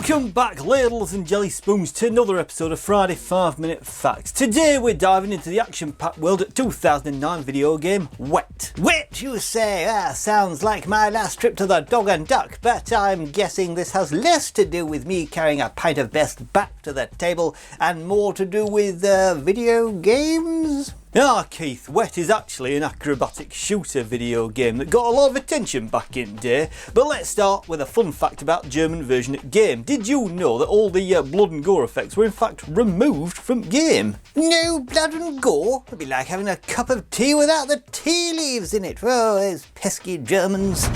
Welcome back, ladles and jelly spoons, to another episode of Friday 5-Minute Facts. Today we're diving into the action-packed world of 2009 video game Wet. Wet, you say? Sounds like my last trip to the Dog and Duck, but I'm guessing this has less to do with me carrying a pint of best back to the table and more to do with video games? Keith, Wet is actually an acrobatic shooter video game that got a lot of attention back in the day, but let's start with a fun fact about the German version of the game. Did you know that all the blood and gore effects were in fact removed from the game? No blood and gore? It'd be like having a cup of tea without the tea leaves in it. Oh, those pesky Germans.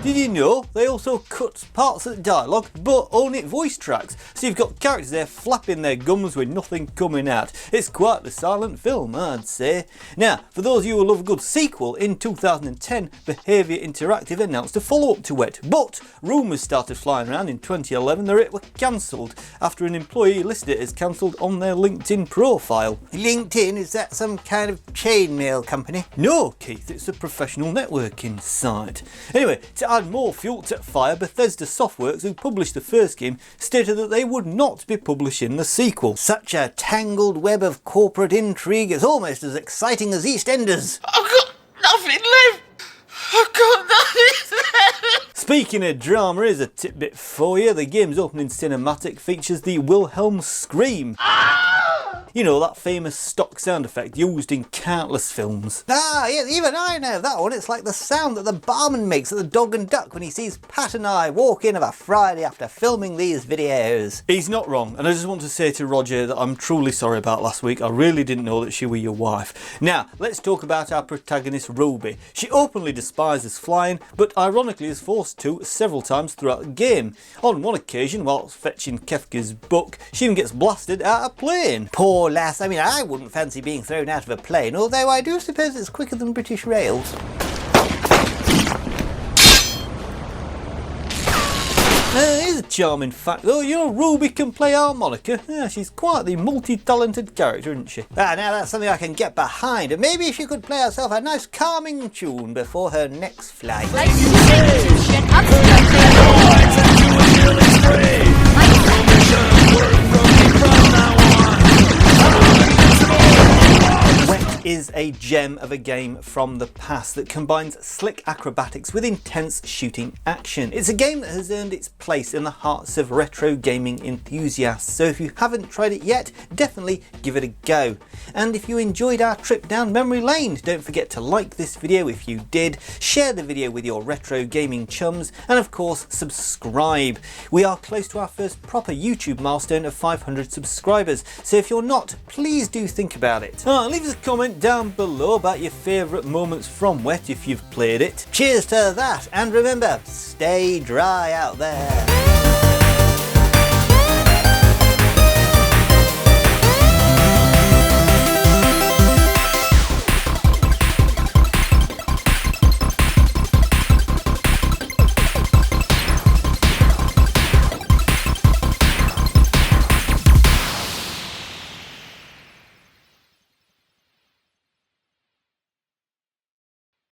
Did you know they also cut parts of the dialogue but omit voice tracks, so you've got characters there flapping their gums with nothing coming out. It's quite the silent film, I'd say. Now, for those of you who love a good sequel, in 2010 Behaviour Interactive announced a follow-up to Wet, but rumours started flying around in 2011 that it was cancelled after an employee listed it as cancelled on their LinkedIn profile. LinkedIn, is that some kind of chainmail company? No, Keith, it's a professional networking site. Anyway, to add more fuel to fire, Bethesda Softworks, who published the first game, stated that they would not be publishing the sequel. Such a tangled web of corporate intrigue, it's almost as exciting as EastEnders. I've got nothing left! I've got nothing left! Speaking of drama, here's a tidbit for you. The game's opening cinematic features the Wilhelm scream. You know, that famous stock sound effect used in countless films. Yes, even I know that one. It's like the sound that the barman makes at the Dog and Duck when he sees Pat and I walk in of a Friday after filming these videos. He's not wrong, and I just want to say to Roger that I'm truly sorry about last week. I really didn't know that she were your wife. Now, let's talk about our protagonist Ruby. She openly despises flying, but ironically is forced to several times throughout the game. On one occasion, while fetching Kefka's book, she even gets blasted out of a plane. Poor lass. I mean, I wouldn't fancy being thrown out of a plane, although I do suppose it's quicker than British rails. Here's a charming fact though. You know, Ruby can play harmonica. Yeah, she's quite the multi-talented character, isn't she? Now that's something I can get behind, and maybe she could play herself a nice calming tune before her next flight. Is a gem of a game from the past that combines slick acrobatics with intense shooting action. It's a game that has earned its place in the hearts of retro gaming enthusiasts, so if you haven't tried it yet, definitely give it a go. And if you enjoyed our trip down memory lane, don't forget to like this video if you did, share the video with your retro gaming chums, and of course subscribe. We are close to our first proper YouTube milestone of 500 subscribers, so if you're not, please do think about it. Leave us a comment down below about your favourite moments from Wet if you've played it. Cheers to that, and remember, stay dry out there.